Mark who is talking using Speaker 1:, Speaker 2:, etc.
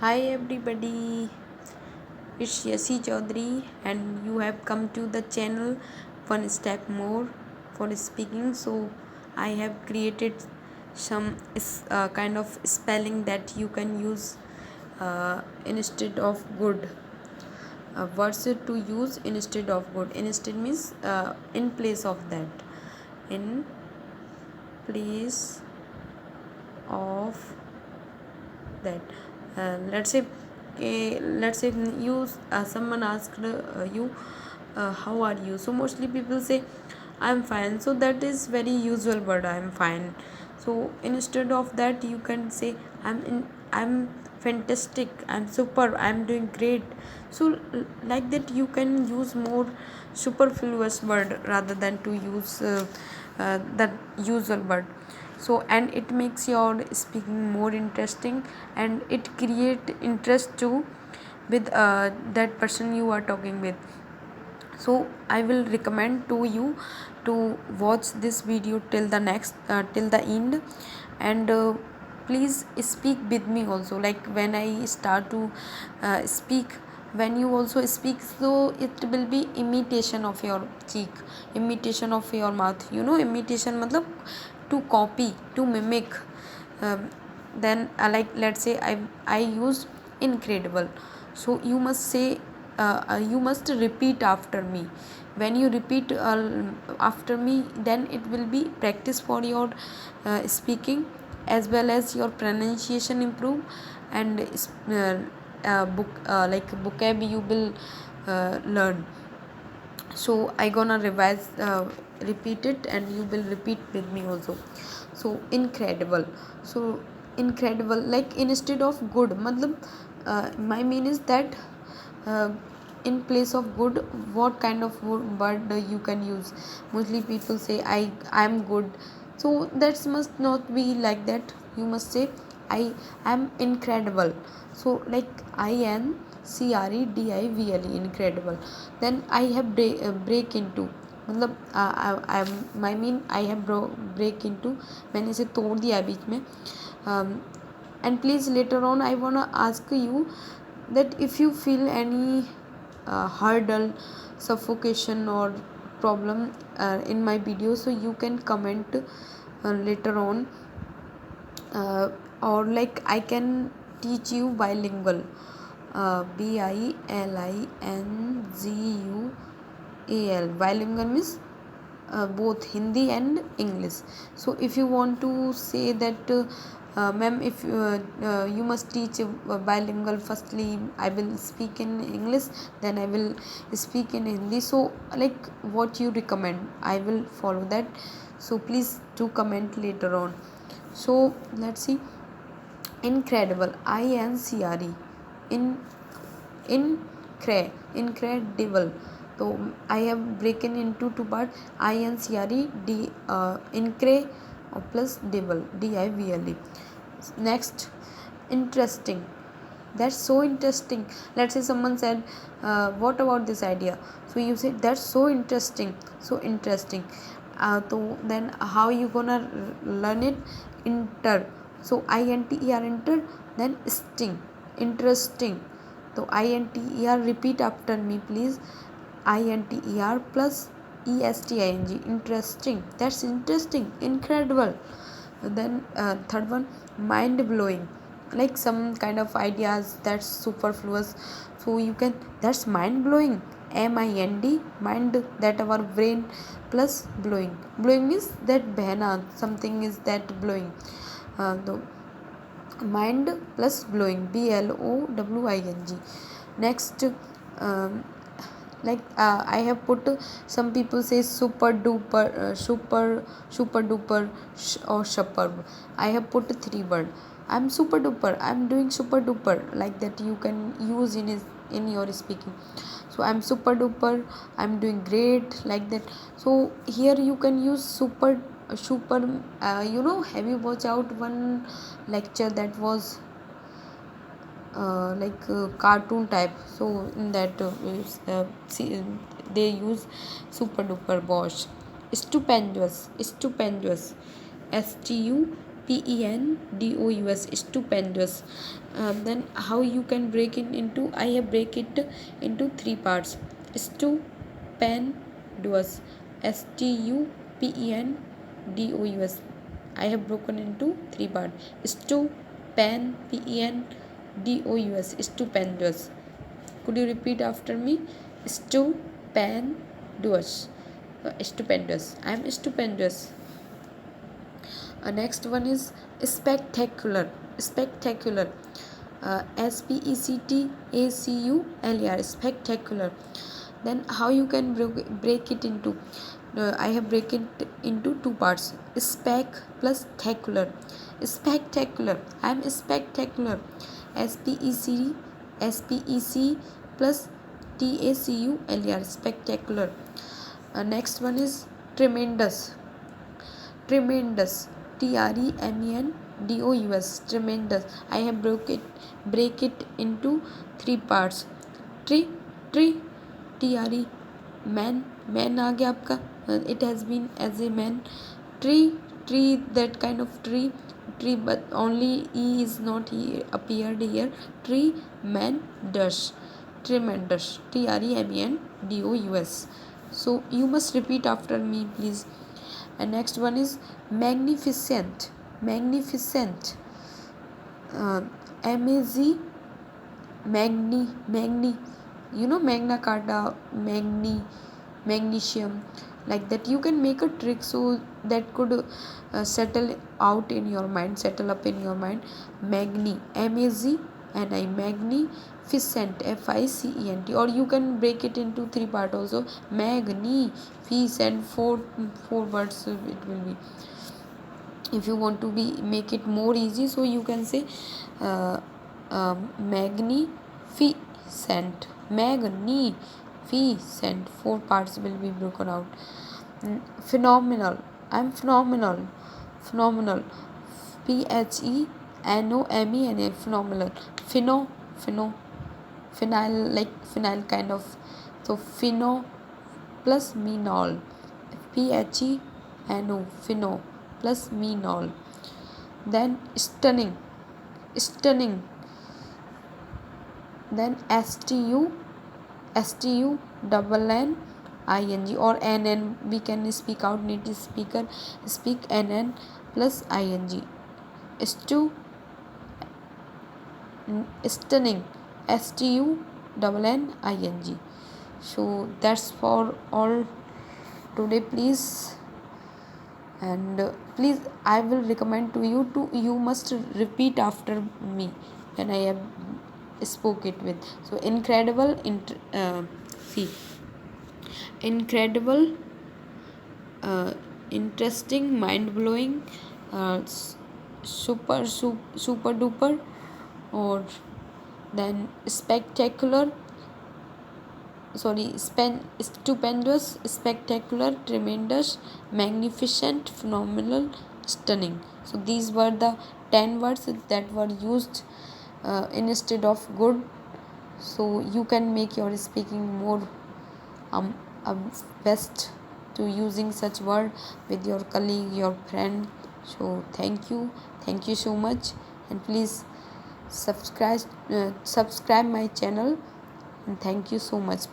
Speaker 1: Hi everybody, it's Yasi Chaudhary and you have come to the channel One Step More for speaking. So I have created some kind of spelling that you can use instead of good. Words to use instead of good. Instead means in place of that. In place of that. Let's say you someone asked you how are you, so mostly people say I'm fine, so that is very usual word, I'm fine. So instead of that you can say I'm fantastic, I'm super, I'm doing great. So like that you can use more superfluous word rather than to use that usual word. So and it makes your speaking more interesting and it create interest too with that person you are talking with. So I will recommend to you to watch this video till the end, and please speak with me also, like when I start to speak, when you also speak, so it will be imitation of your cheek, imitation of your mouth, imitation matlab to copy, to mimic. um, then like let's say I used incredible, so you must say you must repeat after me. When you repeat after me, then it will be practice for your speaking, as well as your pronunciation improve, and book like vocab you will learn. So I gonna revise, repeat it, and you will repeat with me also. So incredible. So incredible, like instead of good matlab, my mean is that uh, in place of good, what kind of word you can use. Mostly people say I'm good, so that must not be like that. You must say I am incredible. So like INCREDIVLE, incredible. Then I have break into मतलब I mean I have break into, मैंने इसे तोड़ दिया बीच में. And please later on I wanna ask you that if you feel any hurdle, suffocation or problem in my video, so you can comment later on, or like I can teach you bilingual, BILINGUAL. Bilingual means both Hindi and English. So if you want to say that ma'am, if you must teach bilingual, firstly I will speak in English, then I will speak in Hindi, so like what you recommend I will follow that. So please do comment later on. So let's see. Incredible, INCRE, in incredible. So I have broken into two parts, INCRE incre plus DIVLE. Next, interesting. That's so interesting. Let's say someone said what about this idea, so you say that's so interesting, so interesting. So then how you gonna learn it? Inter. So INTER, enter, then sting, interesting. So INTER, repeat after me please. INTER plus ESTING, interesting. That's interesting, incredible. Then third one, mind blowing, like some kind of ideas that's superfluous, so you can, that's mind blowing. MIND, mind, that our brain, plus blowing. Blowing means that behna, something is that blowing. The mind plus blowing, BLOWING. Next, um, like I have put, some people say super duper, super duper, or superb. I have put three word. I'm super duper, I'm doing super duper, like that you can use in your speaking. So I'm super duper, I'm doing great, like that. So here you can use super. Have you watched out one lecture that was like cartoon type? So in that see, they use super duper bosh, stupendous, stupendous, STUPENDOUS. pendous, stupendous. Then how you can break it into? I have break it into three parts. Stupendous, stupendous. I have broken into three parts. Stupendous, stupendous. Could you repeat after me? Stupendous. Stupendous. I am stupendous. Next one is spectacular. Spectacular. Spectacular. Spectacular. Then how you can break it into? I have break it into two parts. Spec plus tacular. Spectacular. I am spectacular. spec spec plus tacular. Spectacular. Next one is tremendous. Tremendous. tremendous. Tremendous. I have break it into three parts. Tree tre man आ गया आपका. It has been as a man. Tree that kind of tree, but only e is not appeared here. Tremendous. tremendous. So you must repeat after me, please. And next one is magnificent. Magnificent. magni. You know Magna Carta, magnesium, like that. You can make a trick so that could settle up in your mind. Magni, magnificent, ficent. Or you can break it into three parts also. Magnificent, four words it will be. If you want to make it more easy, so you can say magnificent. Four parts will be broken out. Phenomenal. I'm phenomenal. Phenomena. Phenomenal. Phenyl, like phenyl kind of. So pheno plus menol. pheno plus menol. Then stunning. Then stu double n ing, or nn. We can speak out, native speaker speak nn plus ing. Stunning. stu double n ing. So that's for all today, please. And please, I will recommend to you must repeat after me when I have spoke it with. So incredible, incredible, interesting, mind blowing, super duper, or then spectacular, stupendous, spectacular, tremendous, magnificent, phenomenal, stunning. So these were the 10 words that were used instead of good. So you can make your speaking more best to using such word with your colleague, your friend. So thank you so much, and please subscribe my channel, and thank you so much.